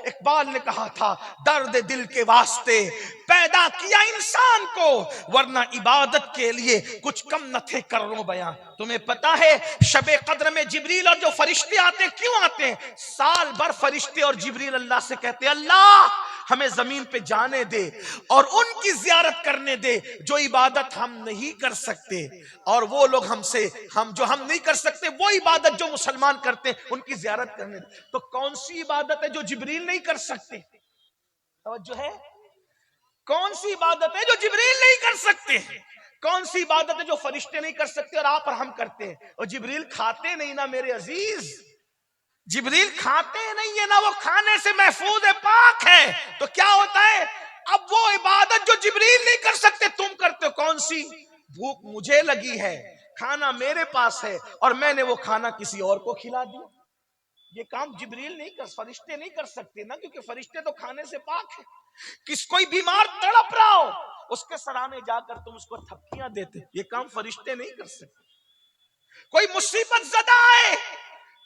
इकबाल ने कहा था, दर्द दिल के वास्ते पैदा किया इंसान को, वरना इबादत के लिए कुछ कम न थे करोड़ों बयां। तुम्हें पता है शबे कद्र में जिब्रील और जो फरिश्ते आते क्यों आते हैं? साल भर फरिश्ते और जिब्रील अल्लाह से कहते हैं, अल्लाह हमें जमीन पे जाने दे और उनकी जियारत करने दे जो इबादत हम नहीं कर सकते, और वो लोग हमसे जो हम नहीं कर सकते वो इबादत जो मुसलमान करते हैं उनकी जियारत करने दे। तो कौन सी इबादत है जो जिब्रील नहीं कर सकते? तवज्जो है? कौन सी इबादत है जो जिब्रील नहीं कर सकते? कौन सी इबादत है जो फरिश्ते नहीं कर सकते और आप और हम करते हैं? और जिब्रील खाते नहीं ना मेरे अजीज, जिब्रील खाते नहीं है ना, वो खाने से महफूज है, पाक है। तो क्या होता है, अब वो इबादत जो जिब्रील नहीं कर सकते तुम करते हो। कौन सी? भूख मुझे लगी है, खाना मेरे पास है और मैंने वो खाना किसी और को खिला दिया। ये काम जिब्रील नहीं कर, फरिश्ते नहीं कर सकते ना, क्योंकि फरिश्ते तो खाने से पाक है। कोई बीमार तड़प रहा हो, उसके सराहने जाकर तुम उसको थपकियां देते, ये काम फरिश्ते नहीं कर सकते। कोई मुसीबत ज़दा है,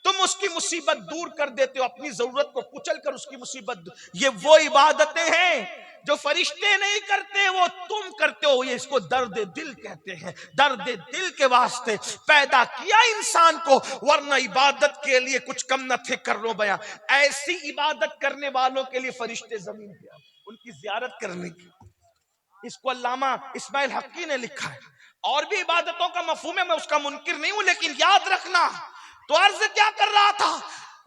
तुम उसकी मुसीबत दूर कर देते हो, अपनी जरूरत को कुचल कर उसकी मुसीबत। ये वो इबादतें हैं जो फरिश्ते नहीं करते, वो तुम करते हो। ये इसको दर्द दिल कहते हैं। दर्द दिल के वास्ते पैदा किया इंसान को, वरना इबादत के लिए कुछ कम न थे करोड़ों बयां। ऐसी इबादत करने वालों के लिए फरिश्ते जमीन पे आए, उनकी जियारत करने की। इसको अल्लामा इस्माइल हक्की ने लिखा है। और भी इबादतों का मफहूम है, मैं उसका मुनकिर नहीं हूं, लेकिन याद रखना। तो अर्ज क्या कर रहा था,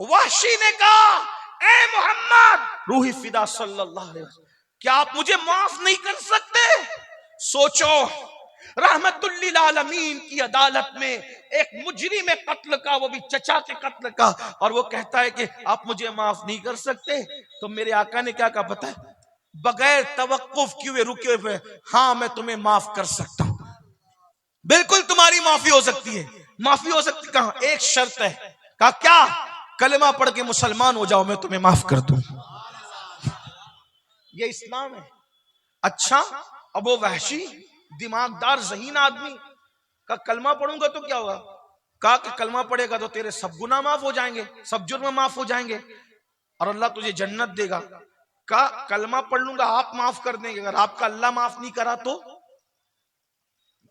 वहशी ने कहा, ए मोहम्मद रूही फिदा सल्लल्लाहु अलैहि वसल्लम, क्या आप मुझे माफ नहीं कर सकते? सोचो, रहमतुल लिल आलमीन की अदालत में एक मुजरिम कत्ल का, वो भी चचा के कत्ल का, और वो कहता है कि आप मुझे माफ नहीं कर सकते। तो मेरे आका ने क्या कहा पता है? बगैर तवक्कुफ किए रुके हुए, हाँ मैं तुम्हें माफ कर सकता हूं, बिल्कुल तुम्हारी माफी हो सकती है। माफी हो सकती, कहा एक शर्त है। कहा क्या? कलमा पढ़ के मुसलमान हो जाओ, मैं तुम्हें माफ कर दूं। ये इस्लाम है। अच्छा, अब वो वहशी दिमागदार ज़हीन आदमी का कलमा पढ़ूंगा तो क्या होगा? कहा कि कलमा पढ़ेगा तो तेरे सब गुनाह माफ हो जाएंगे, सब जुर्म माफ हो जाएंगे और अल्लाह तुझे जन्नत देगा। कहा कलमा पढ़ लूंगा, आप माफ कर देंगे, अगर आपका अल्लाह माफ नहीं करा तो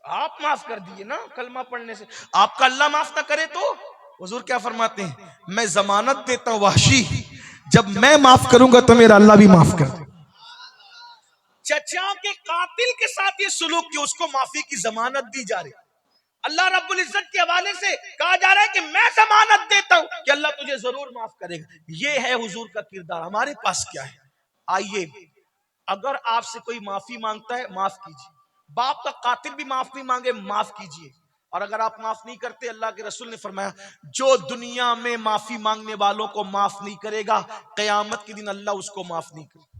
आप माफ कर दिए ना कलमा पढ़ने से, आपका अल्लाह माफ ना करे तो? हुजूर क्या फरमाते हैं, मैं जमानत देता हूं वहशी, जब मैं माफ करूंगा तो मेरा अल्लाह भी माफ कर दे। चचा के कातिल के साथ ये सुलूक किया, उसको माफी की जमानत दी जा रही। अल्लाह रब्बुल इज्जत के हवाले से कहा जा रहा है कि मैं जमानत देता हूं कि अल्लाह तुझे जरूर माफ करेगा। ये है हुजूर का किरदार। हमारे पास क्या है? आइए, अगर आपसे कोई माफी मांगता है माफ कीजिए, बाप का कातिल भी माफी मांगे माफ कीजिए, और अगर आप माफ नहीं करते, अल्लाह के रसूल ने फरमाया जो दुनिया में माफी मांगने वालों को माफ नहीं करेगा, कयामत के दिन अल्लाह उसको माफ नहीं करेगा।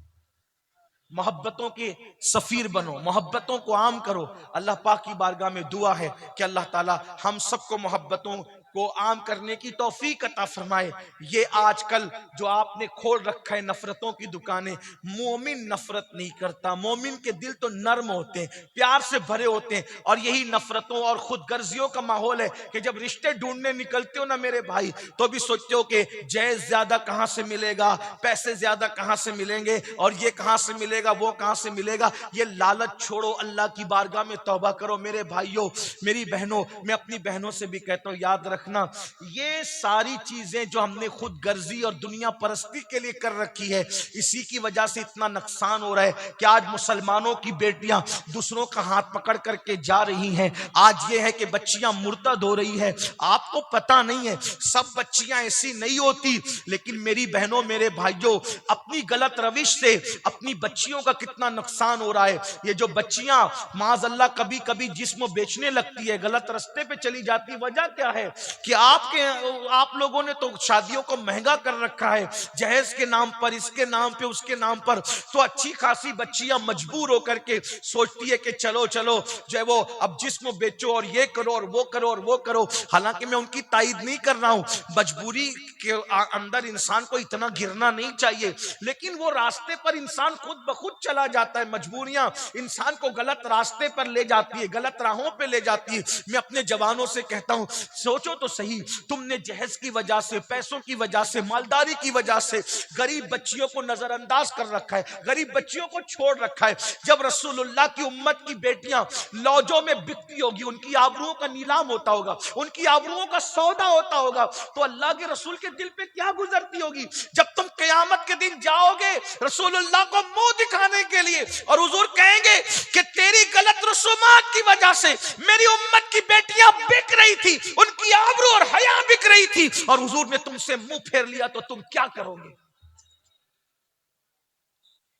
मोहब्बतों के सफीर बनो, मोहब्बतों को आम करो। अल्लाह पाक की बारगाह में दुआ है कि अल्लाह ताला हम सबको मोहब्बतों को आम करने की तौफीक अता फरमाए। ये आजकल जो आपने खोल रखा है नफरतों की दुकानें, मोमिन नफरत नहीं करता। मोमिन के दिल तो नर्म होते हैं, प्यार से भरे होते हैं, और यही नफरतों और खुदगर्जियों का माहौल है कि जब रिश्ते ढूंढने निकलते हो ना मेरे भाई, तो भी सोचते हो कि जैज ज्यादा कहां से मिलेगा, पैसे ज्यादा कहां से मिलेंगे, और ये कहां से मिलेगा, वो कहां से मिलेगा। ये लालच छोड़ो, अल्लाह की बारगाह में तौबा करो। मेरे भाइयों, मेरी बहनों, मैं अपनी बहनों से भी कहता हूं, याद रखना ये सारी चीजें जो हमने खुद गर्जी और दुनिया परस्ती के लिए कर रखी है, इसी की वजह से इतना नुकसान हो रहा है कि आज मुसलमानों की बेटियां दूसरों का हाथ पकड़ करके जा रही हैं। आज ये है कि बच्चियां मुर्तद हो रही है। आपको पता नहीं है, सब बच्चियां ऐसी नहीं होती, लेकिन मेरी बहनों, मेरे भाइयों, अपनी गलत रविश से अपनी बच्चियों का कितना नुकसान हो रहा है। ये जो बच्चियां माज़अल्लाह कभी कभी जिस्म बेचने लगती है, गलत रास्ते पे चली जाती, वजह क्या है कि आप लोगों ने तो शादियों को महंगा कर रखा है, जहेज के नाम पर, इसके नाम पे, उसके नाम पर। तो अच्छी खासी बच्चियां मजबूर होकर के सोचती है कि चलो चलो जो है वो अब जिस्म बेचो और ये करो और वो करो और वो करो। हालांकि मैं उनकी तायद नहीं कर रहा हूं, मजबूरी के अंदर इंसान को इतना गिरना नहीं चाहिए, लेकिन वो रास्ते पर इंसान खुद ब खुद चला जाता है। मजबूरियां इंसान को गलत रास्ते पर ले जाती है, गलत राहों पे ले जाती है। मैं अपने जवानों से कहता हूं, सोचो तो सही, तुमने जहेज की वजह से, पैसों की वजह से, मालदारी की वजह से गरीब बच्चियों को नजरअंदाज कर रखा है, गरीब बच्चियों को छोड़ रखा है। जब रसूलुल्लाह की उम्मत की बेटियां लौजों में बिकती होगी, उनकी आबरूओं का नीलाम होता होगा, उनकी आबरूओं का सौदा होता होगा, तो अल्लाह के रसूल के दिल पे क्या गुजरती होगी। जब तुम क़यामत के दिन जाओगे रसूलुल्लाह को मुंह दिखाने के लिए और हुजूर कहेंगे कि तेरी गलत रसूमात की वजह से मेरी उम्मत की बेटियां बिक रही थी, उनकी आबरू और हया बिक रही थी, और हुजूर ने तुमसे मुंह फेर लिया, तो तुम क्या करोगे।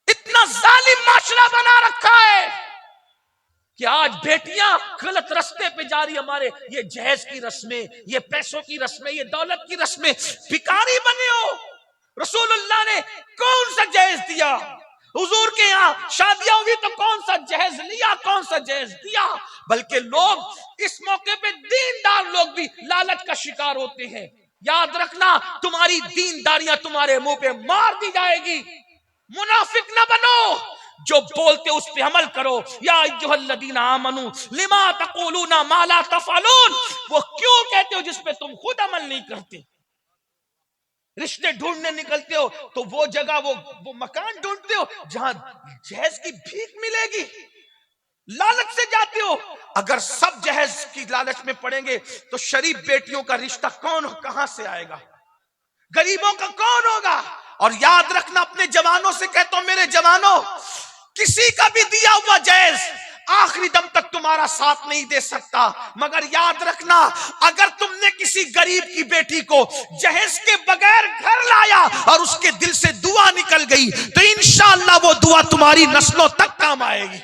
इतना जालिम माशरा बना रखा है कि आज बेटियां गलत रास्ते पे जा रही। हमारे ये जहेज की रस्में, ये पैसों की रस्में, ये दौलत की रस्में, भिखारी बने हो। रसूलुल्लाह ने कौन सा जहेज दिया। हुजूर के यहाँ शादियां हुई तो कौन सा जहेज लिया, कौन सा जहेज दिया। बल्कि लोग इस मौके पे दीनदार लोग भी लालच का शिकार होते हैं। याद रखना, तुम्हारी दीनदारियां तुम्हारे मुंह पे मार दी जाएगी। मुनाफिक ना बनो, जो बोलते उस पे अमल करो। या अय्युहल्लज़ीना आमनू लिमा तक़ूलूना मा ला तफ़अलून, वो क्यों कहते हो जिस पे तुम खुद अमल नहीं करते। रिश्ते ढूंढने निकलते हो तो वो जगह, वो मकान ढूंढते हो जहां जहेज की भीख मिलेगी। लालच से जाते हो। अगर सब जहेज की लालच में पड़ेंगे तो शरीफ बेटियों का रिश्ता कौन कहां से आएगा, गरीबों का कौन होगा। और याद रखना, अपने जवानों से कहता हूं, मेरे जवानों, किसी का भी दिया हुआ जहेज आखिरी दम तक तुम्हारा साथ नहीं दे सकता। मगर याद रखना, अगर तुमने किसी गरीब की बेटी को जहेज के बगैर घर लाया और उसके दिल से दुआ निकल गई, तो इंशाअल्लाह वो दुआ तुम्हारी नस्लों तक काम आएगी।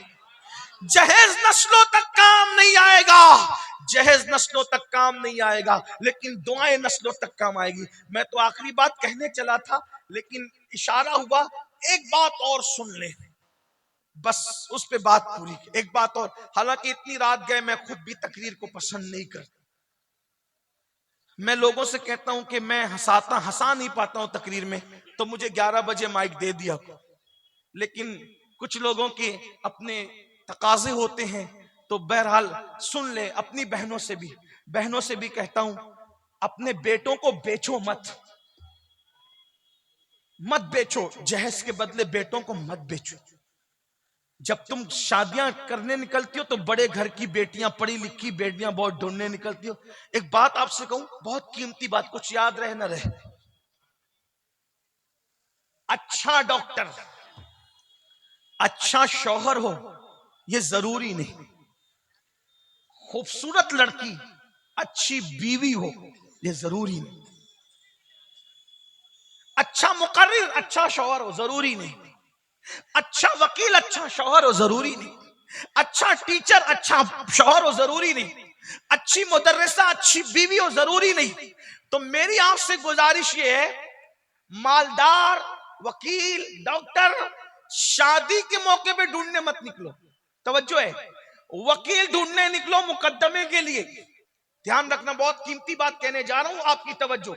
जहेज नस्लों तक काम नहीं आएगा, जहेज नस्लों तक काम नहीं आएगा, लेकिन दुआएं नस्लों तक काम आएगी। मैं तो आखिरी बात कहने चला था, लेकिन इशारा हुआ, एक बात और सुन ले, बस उस पे बात पूरी। एक बात और, हालांकि इतनी रात गए, मैं खुद भी तकरीर को पसंद नहीं करता। मैं लोगों से कहता हूं कि मैं हंसा नहीं पाता हूं तकरीर में, तो मुझे 11 बजे माइक दे दिया। लेकिन कुछ लोगों के अपने तकाजे होते हैं, तो बहरहाल सुन ले। अपनी बहनों से भी कहता हूं, अपने बेटों को बेचो मत बेचो, जहेज के बदले बेटों को मत बेचो। जब तुम शादियां करने निकलती हो तो बड़े घर की बेटियां, पढ़ी लिखी बेटियां बहुत ढूंढने निकलती हो। एक बात आपसे कहूं, बहुत कीमती बात, कुछ याद रहे ना रहे, अच्छा डॉक्टर, अच्छा शौहर हो ये जरूरी नहीं। खूबसूरत लड़की, अच्छी बीवी हो ये जरूरी नहीं। अच्छा मुकर्रिर, अच्छा शौहर हो जरूरी नहीं। अच्छा वकील, अच्छा शौहर हो जरूरी नहीं। अच्छा टीचर, अच्छा शौहर हो जरूरी नहीं। अच्छी मुदर्रिसा, अच्छी बीवी हो जरूरी नहीं। तो मेरी आपसे गुजारिश ये है, मालदार, वकील, डॉक्टर शादी के मौके पे ढूंढने मत निकलो। तवज्जो है, वकील ढूंढने निकलो मुकद्दमे के लिए। ध्यान रखना, बहुत कीमती बात कहने जा रहा हूं, आपकी तवज्जो।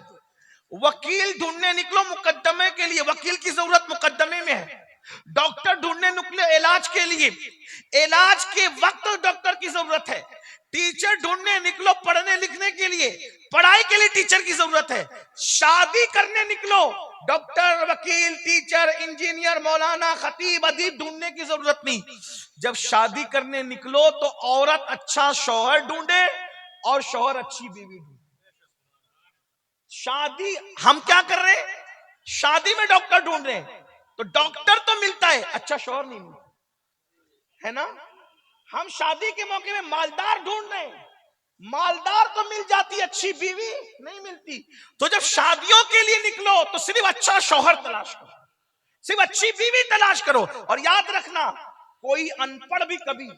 वकील ढूंढने निकलो मुकद्दमे के लिए, वकील की जरूरत मुकद्दमे में है। डॉक्टर ढूंढने निकले इलाज के लिए, इलाज के वक्त डॉक्टर की जरूरत है। टीचर ढूंढने निकलो पढ़ने लिखने के लिए, पढ़ाई के लिए टीचर की जरूरत है। शादी करने निकलो, डॉक्टर, वकील, टीचर, इंजीनियर, मौलाना, खतीब, अदीब ढूंढने की जरूरत नहीं। जब शादी करने निकलो तो औरत अच्छा शौहर ढूंढे और शौहर अच्छी बीवी ढूंढे। शादी हम क्या कर रहे हैं, शादी में डॉक्टर ढूंढ रहे हैं, तो डॉक्टर तो मिलता है, अच्छा शौहर नहीं मिलता है ना। हम शादी के मौके में मालदार ढूंढ रहे हैं, मालदार तो मिल जाती, अच्छी बीवी नहीं मिलती। तो जब शादियों के लिए निकलो तो सिर्फ अच्छा शौहर तलाश करो, सिर्फ अच्छी बीवी तलाश करो। और याद रखना, कोई अनपढ़ भी कभी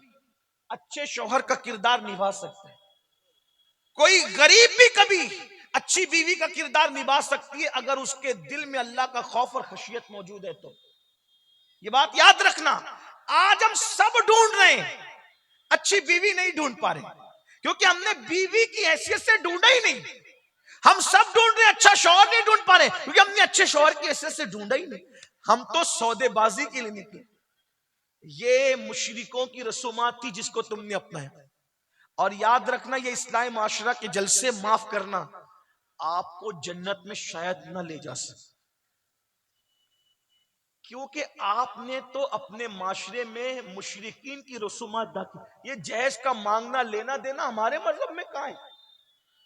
अच्छे शौहर का किरदार निभा सकता है, कोई गरीब भी कभी अच्छी बीवी का किरदार निभा सकती है, अगर उसके दिल में अल्लाह का खौफ और खशियत मौजूद है तो। ये बात याद रखना। आज हम सब ढूंढ रहे हैं, अच्छी बीवी नहीं ढूंढ पा रहे, क्योंकि हमने बीवी की हैसियत से ढूंढा ही नहीं। हम सब ढूंढ रहे हैं, अच्छा शौहर नहीं ढूंढ पा रहे, क्योंकि हमने अच्छे शौहर की हैसियत से ढूंढा ही नहीं। हम तो सौदेबाजी के लिए निकले। ये मुशरिकों की रसूमात थी जिसको तुमने अपनाया। और याद रखना, ये इस्लामी माशरा के जलसे माफ करना आपको जन्नत में शायद न ले जा सके, क्योंकि आपने तो अपने माशरे में मुशरिकीन की रसूमात दाखिल। ये जहेज का मांगना लेना देना हमारे मजहब में कहाँ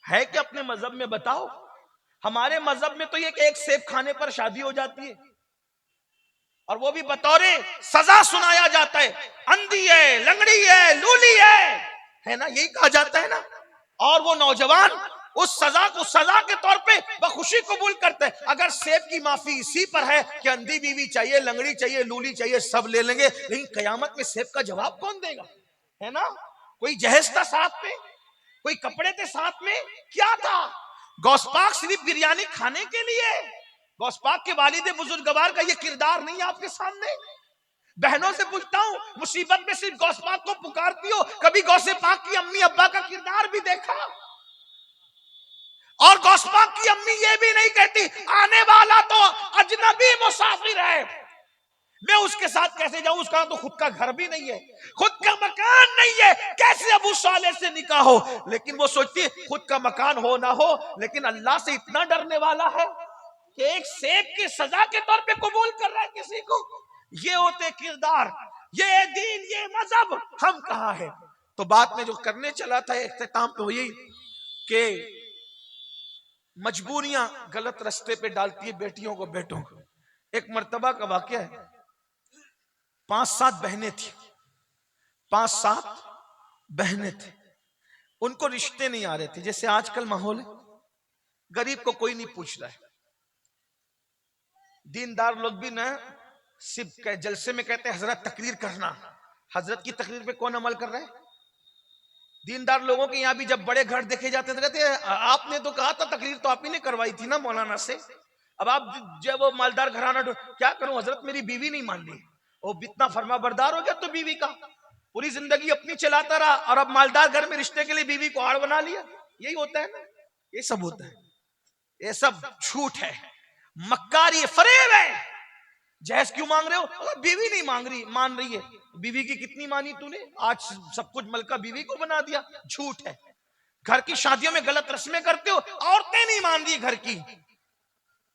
है कि अपने मजहब में बताओ। हमारे मजहब में तो ये कि एक सेब खाने पर शादी हो जाती है, और वो भी बतौरे सजा सुनाया जाता है, अंधी है, लंगड़ी है, लूली है ना, यही कहा जाता है ना। और वो नौजवान उस सजा को सजा के तौर पे बखुशी कबूल करते हैं। अगर सेब की माफी इसी पर है कि अंधी बीवी चाहिए, लंगड़ी चाहिए, लूली चाहिए, सब ले लेंगे, लेकिन कयामत में सेब का जवाब कौन देगा, है ना। कोई जहेज था साथ में, कोई कपड़े थे साथ में, क्या था। गौसपाक सिर्फ बिरयानी खाने के लिए, गौसपाक के वालिद बुजुर्गवार का ये किरदार नहीं है आपके सामने। बहनों से पूछता हूं, मुसीबत में सिर्फ गौसपाक को पुकारती हो, कभी गौसे पाक की अम्मी अब्बा का किरदार भी देखा। और गौसपाक की अम्मी ये भी नहीं कहती आने वाला तो अजनबी मुसाफिर है, मैं उसके साथ कैसे जाऊं, उसका तो खुद का घर भी नहीं है, खुद का मकान नहीं है, कैसे अबू साले से निकाह हो। लेकिन वो सोचती है खुद का मकान हो ना हो, लेकिन अल्लाह से इतना डरने वाला है कि एक सेब की सजा के तौर पे कबूल कर रहा है किसी को। ये होते किरदार, ये दीन, ये मजहब, हम कहाँ है। तो बात में जो करने चला था इख्तिताम पे, वही कि मजबूरियां गलत रास्ते पे डालती है बेटियों को, बेटों को। एक मर्तबा का वाकया है, 5-7 बहनें थी, 5-7 बहनें थे, उनको रिश्ते नहीं आ रहे थे। जैसे आजकल माहौल है, गरीब को कोई नहीं पूछ रहा है। दीनदार लोग भी ना सिर्फ जलसे में कहते हैं हजरत तकरीर करना, हजरत की तकरीर पे कौन अमल कर रहा है। दीनदार लोगों के यहाँ भी जब बड़े घर देखे जाते थे, कहते हैं आपने तो कहा था, तकरीर तो आप ही ने करवाई थी ना मौलाना से। अब आप जब वो मालदार घराना, क्या करूं हजरत मेरी बीवी नहीं मान रही, वो इतना फर्मा बरदार हो गया तो बीवी का, पूरी जिंदगी अपनी चलाता रहा, और अब मालदार घर में रिश्ते के लिए बीवी को आड़ बना लिया। यही होता है ना, ये सब होता है, ये सब झूठ है, मक्कारी है, फरेब है। जहेज क्यों मांग रहे हो, अगर बीवी नहीं मान रही है, बीवी की कितनी मानी तूने, आज सब कुछ मलका बीवी को बना दिया, झूठ है। घर की शादियों में गलत रस्में करते हो, औरतें नहीं मान रही घर की,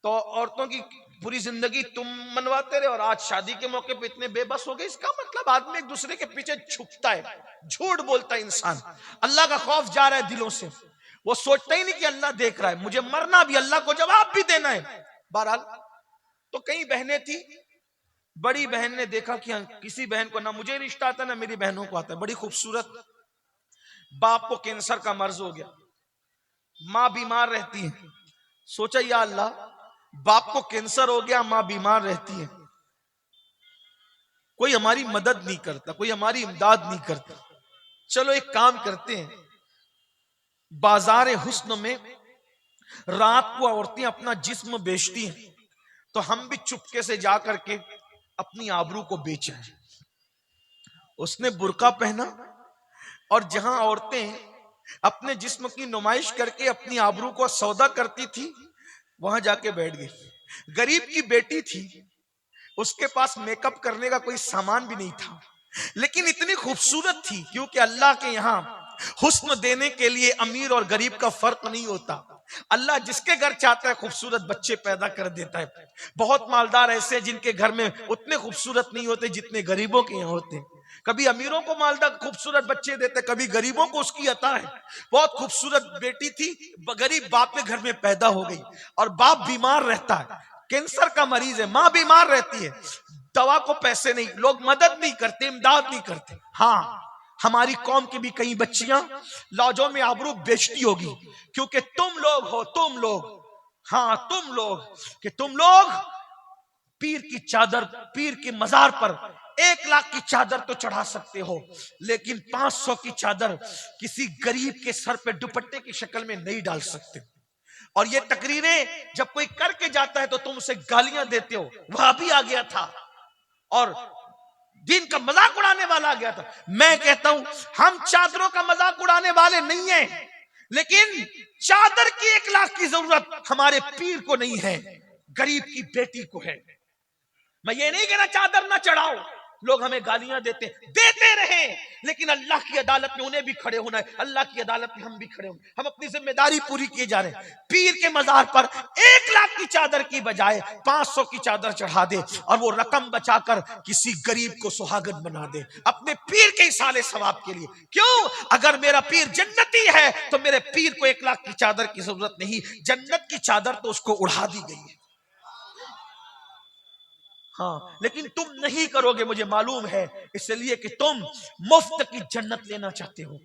तो औरतों की पूरी जिंदगी तुम मनवाते रहे, और आज शादी के मौके पे इतने बेबस हो गए। इसका मतलब आदमी एक दूसरे के पीछे छुपता है, झूठ बोलता है इंसान, अल्लाह का खौफ जा रहा है दिलों से, वो सोचता ही नहीं कि अल्लाह देख रहा है, मुझे मरना भी, अल्लाह को जवाब भी देना है। बहरहाल तो कई बहनें थी, बड़ी बहन ने देखा कि किसी बहन को ना मुझे रिश्ता आता ना मेरी बहनों को आता है, बड़ी खूबसूरत, बाप को कैंसर का मर्ज हो गया, माँ बीमार रहती है। सोचा या अल्लाह, बाप को कैंसर हो गया, माँ बीमार रहती है, कोई हमारी मदद नहीं करता, कोई हमारी इमदाद नहीं करता, चलो एक काम करते हैं, बाजार हुस्न में रात को औरतें अपना जिस्म बेचती हैं, तो हम भी चुपके से जा करके अपनी आबरू को बेचा। उसने बुर्का पहना, और जहां औरतें अपने जिस्म की नुमाइश करके अपनी आबरू को सौदा करती थी, वहां जाके बैठ गई। गरीब की बेटी थी, उसके पास मेकअप करने का कोई सामान भी नहीं था, लेकिन इतनी खूबसूरत थी, क्योंकि अल्लाह के यहाँ हुस्न देने के लिए अमीर और गरीब का फर्क नहीं होता। अल्लाह जिसके घर चाहता है खूबसूरत बच्चे पैदा कर देता है। बहुत मालदार ऐसे जिनके घर में उतने खूबसूरत नहीं होते जितने गरीबों के यहाँ होते हैं। कभी अमीरों को मालदार खूबसूरत बच्चे देते, कभी गरीबों को उसकी अता है। बहुत खूबसूरत बेटी थी, गरीब बाप के घर में पैदा हो गई, और बाप बीमार रहता है, कैंसर का मरीज है, माँ बीमार रहती है, दवा को पैसे नहीं, लोग मदद नहीं करते, इमदाद नहीं करते। हाँ, हमारी कौम की भी कई बच्चियां लॉजों में आबरू बेचती होगी, क्योंकि तुम लोग हो, तुम लोग, हाँ तुम लोग, कि तुम लोग पीर की चादर, पीर के मजार पर 1 लाख की चादर तो चढ़ा सकते हो, लेकिन 500 की चादर किसी गरीब के सर पे दुपट्टे की शक्ल में नहीं डाल सकते। और ये तकरीरें जब कोई करके जाता है तो तुम उसे गालियां देते हो, वह भी आ गया था, और दिन का मजाक उड़ाने वाला आ गया था। मैं कहता हूं हम चादरों का मजाक उड़ाने वाले नहीं हैं, लेकिन चादर की 1 लाख की जरूरत हमारे पीर को नहीं है, गरीब की बेटी को है। मैं ये नहीं कहना चादर ना चढ़ाओ, लोग हमें गालियां देते रहे, लेकिन अल्लाह की अदालत में उन्हें भी खड़े होना है, अल्लाह की अदालत में हम भी खड़े होंगे। हम अपनी जिम्मेदारी पूरी किए जा रहे हैं। पीर के मजार पर 1 लाख की चादर की बजाय 500 की चादर चढ़ा दे और वो रकम बचाकर किसी गरीब को सुहागन बना दे अपने पीर के इसाले सवाब के लिए। क्यों? अगर मेरा पीर जन्नती है तो मेरे पीर को 1 लाख की चादर की जरूरत नहीं, जन्नत की चादर तो उसको उड़ा दी गई है। हाँ, लेकिन तुम नहीं करोगे, मुझे मालूम है, इसलिए कि तुम मुफ्त की जन्नत लेना चाहते हो।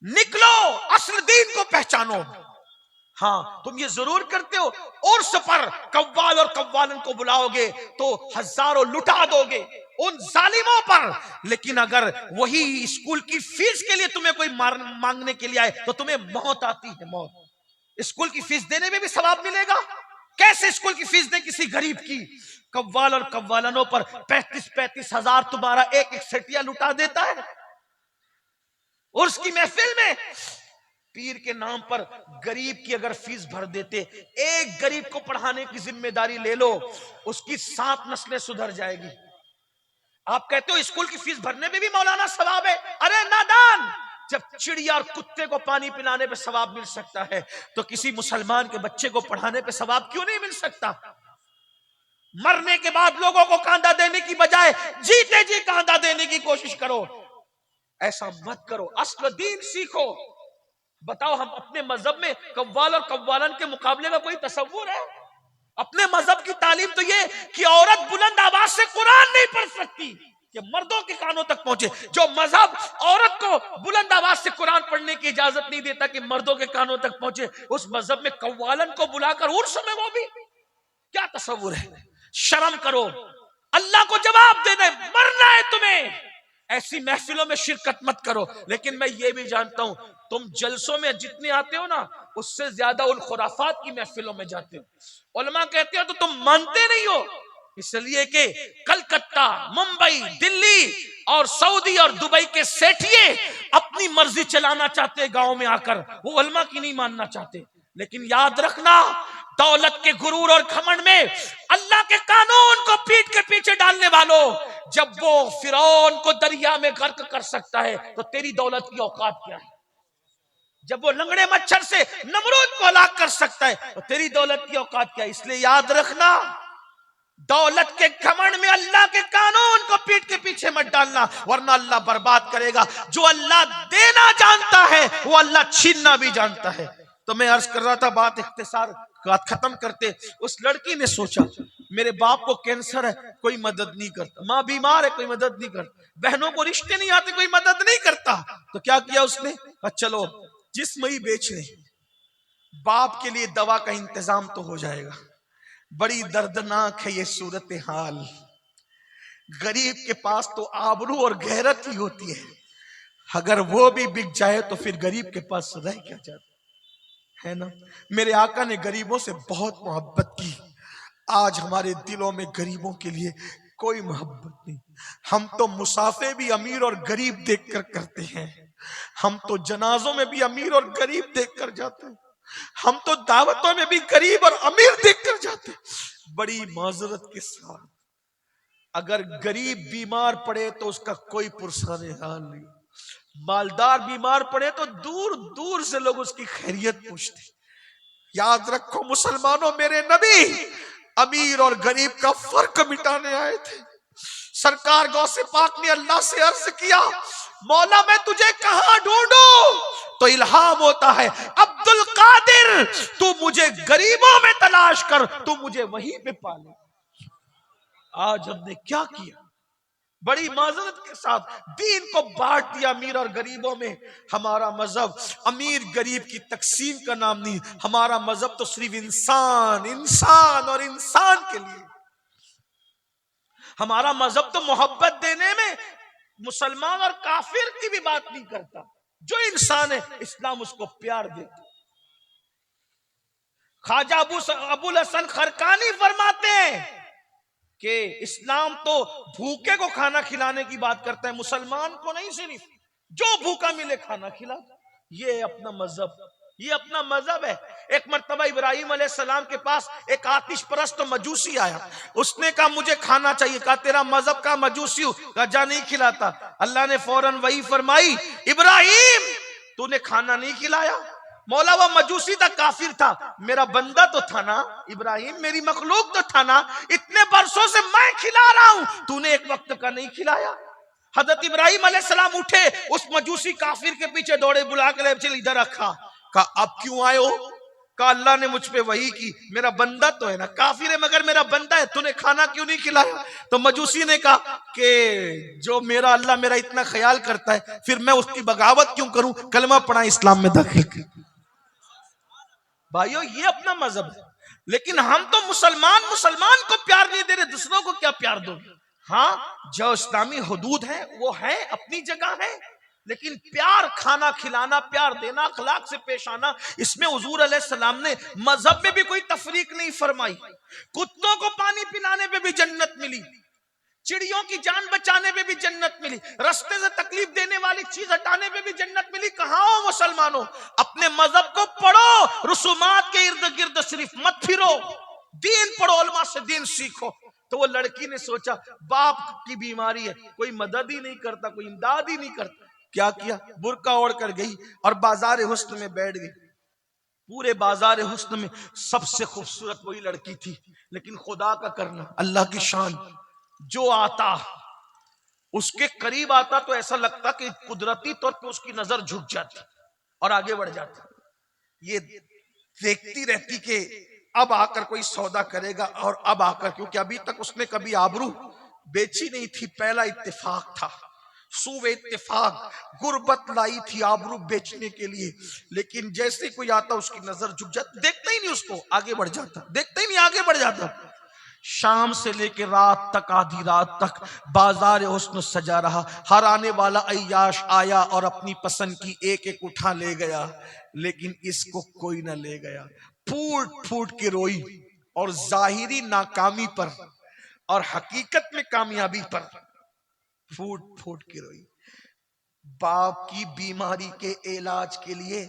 निकलो, असल दीन को पहचानो। हाँ, तुम ये जरूर करते हो, उर्स पर कव्वाल और कव्वालन को बुलाओगे तो हजारों लुटा दोगे उन जालिमों पर, लेकिन अगर वही स्कूल की फीस के लिए तुम्हें कोई मांगने के लिए आए तो तुम्हें मौत आती है। मौत। स्कूल की फीस देने में भी सवाब मिलेगा। कैसे स्कूल की फीस दे किसी गरीब की? कव्वाल और कव्वालनों पर 35-35 हजार तुम्हारा एक सेटिया लुटा देता है। और उसकी महफिल में पीर के नाम पर गरीब की अगर फीस भर देते, एक गरीब को पढ़ाने की जिम्मेदारी ले लो, उसकी 7 नस्लें सुधर जाएगी। आप कहते हो स्कूल की फीस भरने में भी मौलाना सवाब है। अरे नादान, जब चिड़िया और कुत्ते को पानी पिलाने पे सवाब मिल सकता है तो किसी मुसलमान के बच्चे को पढ़ाने पे सवाब क्यों नहीं मिल सकता? मरने के बाद लोगों को कांधा देने की बजाय जीते जी कांधा देने की कोशिश करो। ऐसा मत करो, असल दीन सीखो। बताओ, हम अपने मजहब में कव्वाल और कव्वालन के मुकाबले का कोई तसव्वुर है? अपने मजहब की तालीम तो ये कि औरत बुलंद आवाज से कुरान नहीं पढ़ सकती, कि मर्दों के कानों तक पहुंचे। जो मजहब औरत को बुलंद आवाज से कुरान पढ़ने की इजाजत नहीं देता कि मर्दों के कानों तक पहुंचे, उस मजहब में कव्वालन को बुलाकर उर्स में वो भी क्या तसव्वुर है? शर्म करो, अल्लाह को जवाब देना है, मरना है तुम्हें। ऐसी महफिलों में शिरकत मत करो। लेकिन मैं ये भी जानता हूं, तुम जलसों में जितने आते हो ना, उससे ज्यादा उन खुराफात की महफिलों में जाते हो। उलमा कहते हो तो तुम मानते नहीं हो, इसलिए कि कलकत्ता, मुंबई, दिल्ली और सऊदी और दुबई के सेठिए अपनी मर्जी चलाना चाहते गांव में आकर, वो उलमा की नहीं मानना चाहते। लेकिन याद रखना, दौलत के गुरूर और घमंड में अल्लाह के कानून को पीठ के पीछे डालने वालों, जब वो फिरौन को दरिया में गर्क कर सकता है तो तेरी दौलत की औकात क्या है? जब वो लंगड़े मच्छर से नमरूद को हलाक कर सकता है तो तेरी दौलत की औकात क्या है? इसलिए याद रखना, दौलत के घमंड में अल्लाह के कानून को पीठ के पीछे मत डालना, वरना अल्लाह बर्बाद करेगा। जो अल्लाह देना जानता है वो अल्लाह छीनना भी जानता है। तो मैं अर्ज कर रहा था, बात इख्तिसार खत्म करते, उस लड़की ने सोचा मेरे बाप को कैंसर है, कोई मदद नहीं करता, माँ बीमार है, कोई मदद नहीं करता, बहनों को रिश्ते नहीं आते, कोई मदद नहीं करता। तो क्या किया उसने? चलो जिस्म ही बेच ले, बाप के लिए दवा का इंतजाम तो हो जाएगा। बड़ी दर्दनाक है ये सूरत हाल। गरीब के पास तो आबरू और गैरत ही होती है, अगर वो भी बिक जाए तो फिर गरीब के पास रह क्या जाता है ना। मेरे आका ने गरीबों से बहुत मोहब्बत की। आज हमारे दिलों में गरीबों के लिए कोई मोहब्बत नहीं। हम तो मुसाफे भी अमीर और गरीब देखकर करते हैं, हम तो जनाजों में भी अमीर और गरीब देखकर जाते हैं, हम तो दावतों में भी गरीब और अमीर देखकर जाते हैं। बड़ी माजरत के साथ, अगर गरीब बीमार पड़े तो उसका कोई पुरसाने हाल नहीं, मालदार बीमार पड़े तो दूर दूर से लोग उसकी खैरियत पूछते। याद रखो मुसलमानों, मेरे नबी अमीर और गरीब का फर्क मिटाने आए थे। सरकार गौसे पाक ने अल्लाह से अर्ज किया, मौला मैं तुझे कहां ढूंढूं? तो इल्हाम होता है, अब्दुल कादिर तू मुझे गरीबों में तलाश कर, तू मुझे वहीं पे पाले। आज हमने क्या किया? बड़ी माजरत के साथ दीन को बांट दिया अमीर और गरीबों में। हमारा मजहब अमीर गरीब की तकसीम का नाम नहीं, हमारा मजहब तो सिर्फ इंसान, इंसान और इंसान के लिए। हमारा मजहब तो मोहब्बत देने में मुसलमान और काफिर की भी बात नहीं करता। जो इंसान है इस्लाम उसको प्यार देता। ख्वाजा अबुल हसन खरकानी फरमाते हैं कि इस्लाम तो भूखे को खाना खिलाने की बात करता है, मुसलमान को नहीं, सिर्फ जो भूखा मिले खाना खिला। ये अपना मजहब। ये अपना मजहब है। एक मर्तबा इब्राहिम अलैहिस्सलाम के पास एक आतिश परस्त मजूसी आया, उसने कहा मुझे खाना चाहिए। कहा तेरा मजहब का मजूसी हूं। कहा जा नहीं खिलाता। अल्लाह ने फौरन वही फरमाई, इब्राहिम तूने खाना नहीं खिलाया। मौला वो मजूसी था, काफिर था, मेरा बंदा तो था ना इब्राहिम, मेरी मखलूक तो था ना, इतने बरसों से मैं खिला रहा हूं, तूने एक वक्त का नहीं खिलाया। हजरत इब्राहिम अलैहिस्सलाम उठे, उस मजूसी काफिर के पीछे दौड़े, बुला कर चल इधर रखा। कहा अब क्यों आए हो? कहा अल्लाह ने मुझ पे वही की, मेरा बंदा तो है ना, काफिर है मगर मेरा बंदा है, तूने खाना क्यों नहीं खिलाया? तो मजूसी ने कहा कि जो मेरा अल्लाह मेरा इतना ख्याल करता है, फिर मैं उसकी बगावत क्यों करूं, कलमा पढ़ा इस्लाम में दाखिल कर। भाइयों ये अपना मजहब है, लेकिन हम तो मुसलमान को प्यार नहीं दे रहे, दूसरों को क्या प्यार दोगे? हाँ, जो इस्लामी हुदूद है वो है, अपनी जगह है, लेकिन प्यार खाना खिलाना, प्यार देना, अखलाक से पेश आना, इसमें हुजूर अलैहिस्सलाम ने मजहब में भी कोई तफरीक नहीं फरमाई। कुत्तों को पानी पिलाने पे भी जन्नत मिली, चिड़ियों की जान बचाने पे भी जन्नत मिली, रास्ते से तकलीफ देने वाली चीज हटाने पे भी जन्नत मिली। कहां हो मुसलमानों, अपने मजहब को पढ़ो, रसूमात के इर्द गिर्द सिर्फ मत फिरो, दीन पढ़ो, उलमा से दीन सीखो। तो वो लड़की ने सोचा बाप की बीमारी है, कोई मदद ही नहीं करता, कोई इमदाद ही नहीं करता। क्या किया, बुर्का ओढ़ कर गई और बाजार हुस्न में बैठ गई। पूरे बाजार हुस्न में सबसे खूबसूरत वही लड़की थी, लेकिन खुदा का करना, अल्लाह की शान, जो आता उसके करीब आता तो ऐसा लगता कि कुदरती तौर पे उसकी नजर झुक जाती और आगे बढ़ जाती। ये देखती रहती कि अब आकर कोई सौदा करेगा, और अब आकर, क्योंकि अभी तक उसने कभी आबरू बेची नहीं थी, पहला इत्तेफाक था, सूबे इत्तेफाक, गुर्बत लाई थी आबरू बेचने के लिए। लेकिन जैसे कोई आता उसकी नजर झुक जाती, देखता ही नहीं उसको, आगे बढ़ जाता, देखता ही नहीं आगे बढ़ जाता। शाम से लेकर रात तक, आधी रात तक बाजार हुस्न सजा रहा। हर आने वाला अय्याश आया और अपनी पसंद की एक एक उठा ले गया, लेकिन इसको कोई ना ले गया। फूट फूट के रोई, और जाहिरी नाकामी पर और हकीकत में कामयाबी पर फूट फूट के रोई। बाप की बीमारी के इलाज के लिए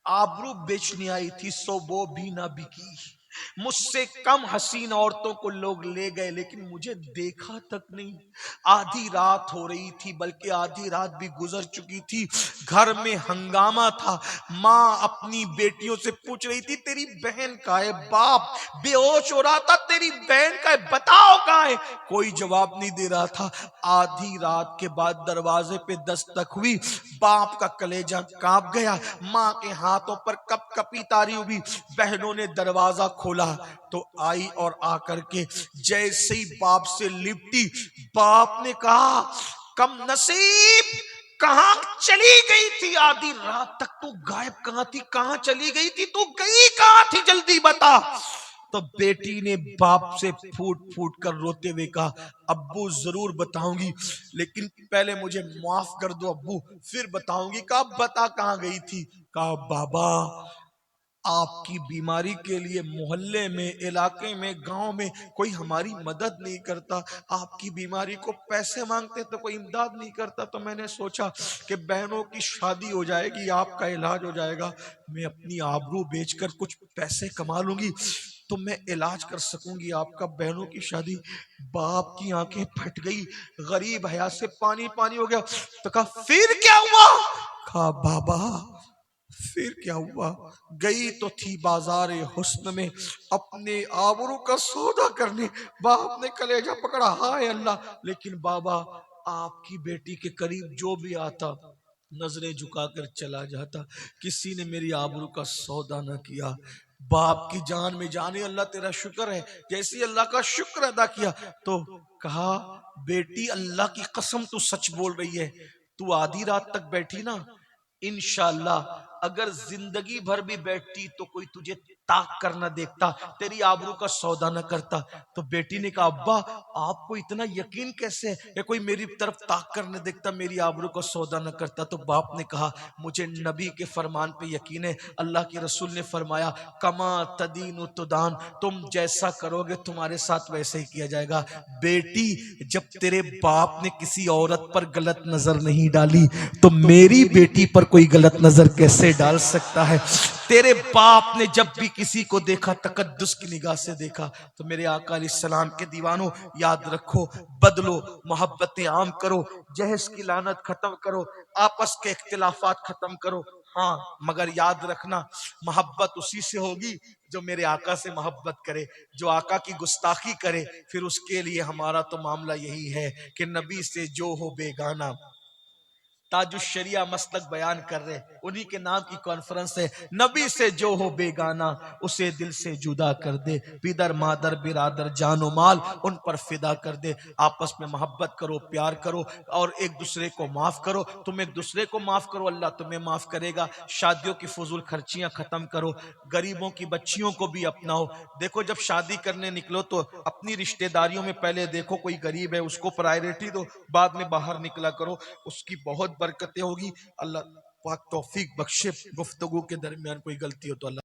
आबरू बेचने आई थी, सो वो भी ना बिकी। मुझसे कम हसीन औरतों को लोग ले गए, लेकिन मुझे देखा तक नहीं। आधी रात हो रही थी, बल्कि आधी रात भी गुजर चुकी थी। घर में हंगामा था। माँ अपनी बेटियों से पूछ रही थी तेरी बहन कहाँ है? बाप बेहोश हो रहा था, तेरी बहन कहाँ है, बताओ कहाँ है? कोई जवाब नहीं दे रहा था। आधी रात के बाद दरवाजे पे दस्तक हुई। बाप का कलेजा कांप गया। माँ के हाथों पर कपकपी तारी हुई। बहनों ने दरवाजा खोला तो आई, और आकर के जैसे ही बाप से लिपटी, बाप ने कहा कम नसीब, कहां चली गई थी? आधी रात तक तू गायब कहां थी? कहां चली गई थी? तू गई कहां थी? जल्दी बता। तो बेटी ने बाप से फूट फूट कर रोते हुए कहा अब्बू जरूर बताऊंगी, लेकिन पहले मुझे माफ कर दो अब्बू, फिर बताऊंगी। कहा बता कहां गई थी? कहा बाबा आपकी बीमारी के लिए मोहल्ले में, इलाके में, गांव में कोई हमारी मदद नहीं करता। आपकी बीमारी को पैसे मांगते तो कोई इमदाद नहीं करता। तो मैंने सोचा कि बहनों की शादी हो जाएगी, आपका इलाज हो जाएगा, मैं अपनी आबरू बेचकर कुछ पैसे कमा लूंगी तो मैं इलाज कर सकूंगी आपका, बहनों की शादी। बाप की आंखें फट गई, गरीब हया से पानी पानी हो गया। तो कहा फिर क्या हुआ? कहा बाबा फिर क्या हुआ? गई तो थी बाजार हुस्न में अपने आबरू का सौदा करने। बाप ने कलेजा पकड़ा, हाय अल्लाह। लेकिन बाबा आपकी बेटी के करीब जो भी आता नजरें झुकाकर चला जाता। किसी ने मेरी आबरू का सौदा न किया। बाप की जान में जाने, अल्लाह तेरा शुक्र है। जैसे अल्लाह का शुक्र अदा किया तो कहा बेटी अल्लाह की कसम तू सच बोल रही है, तू आधी रात तक बैठी ना, इंशाअल्लाह अगर जिंदगी भर भी बैठती तो कोई तुझे ताक कर न देखता, तेरी आबरू का सौदा न करता। तो बेटी ने कहा, अब्बा आपको इतना यकीन कैसे है कि कोई मेरी तरफ ताक कर न देखता, मेरी आबरू का सौदा न करता? तो बाप ने कहा, मुझे नबी के फरमान पे यकीन है। अल्लाह के रसूल ने फरमाया, कमा तदीन तुदान, तुम जैसा करोगे तुम्हारे साथ वैसे ही किया जाएगा। बेटी, जब तेरे बाप ने किसी औरत पर गलत नजर नहीं डाली तो मेरी बेटी पर कोई गलत नजर कैसे डाल सकता है? तेरे बाप ने जब भी किसी को देखा तकद्दुस की निगाह से देखा। तो मेरे आका अलैहिस्सलाम के दीवानों, याद रखो, बदलो, मोहब्बतें आम करो, जहेज की लानत खत्म करो, आपस के इख्तिलाफात खत्म करो। हाँ, मगर याद रखना, मोहब्बत उसी से होगी जो मेरे आका से मोहब्बत करे। जो आका की गुस्ताखी करे, फिर उसके लिए हमारा तो मामला यही है कि नबी से जो हो बेगाना। ताजुश्शरिया मसलक बयान कर रहे, उन्हीं के नाम की कॉन्फ्रेंस है। नबी से जो हो बेगाना उसे दिल से जुदा कर दे, पिदर मादर बिरादर जानो माल उन पर फिदा कर दे। आपस में मोहब्बत करो, प्यार करो और एक दूसरे को माफ करो। तुम एक दूसरे को माफ करो, अल्लाह तुम्हें माफ करेगा। शादियों की फजूल खर्चियां खत्म करो, गरीबों की बच्चियों को भी अपनाओ। देखो, जब शादी करने निकलो तो अपनी रिश्तेदारियों में पहले देखो कोई गरीब है, उसको प्रायोरिटी दो, बाद में बाहर निकला करो, उसकी बहुत बरकतें होगी। अल्लाह पाक तौफीक बख्शे। गुफ्तगू के दरमियान कोई गलती हो तो अल्लाह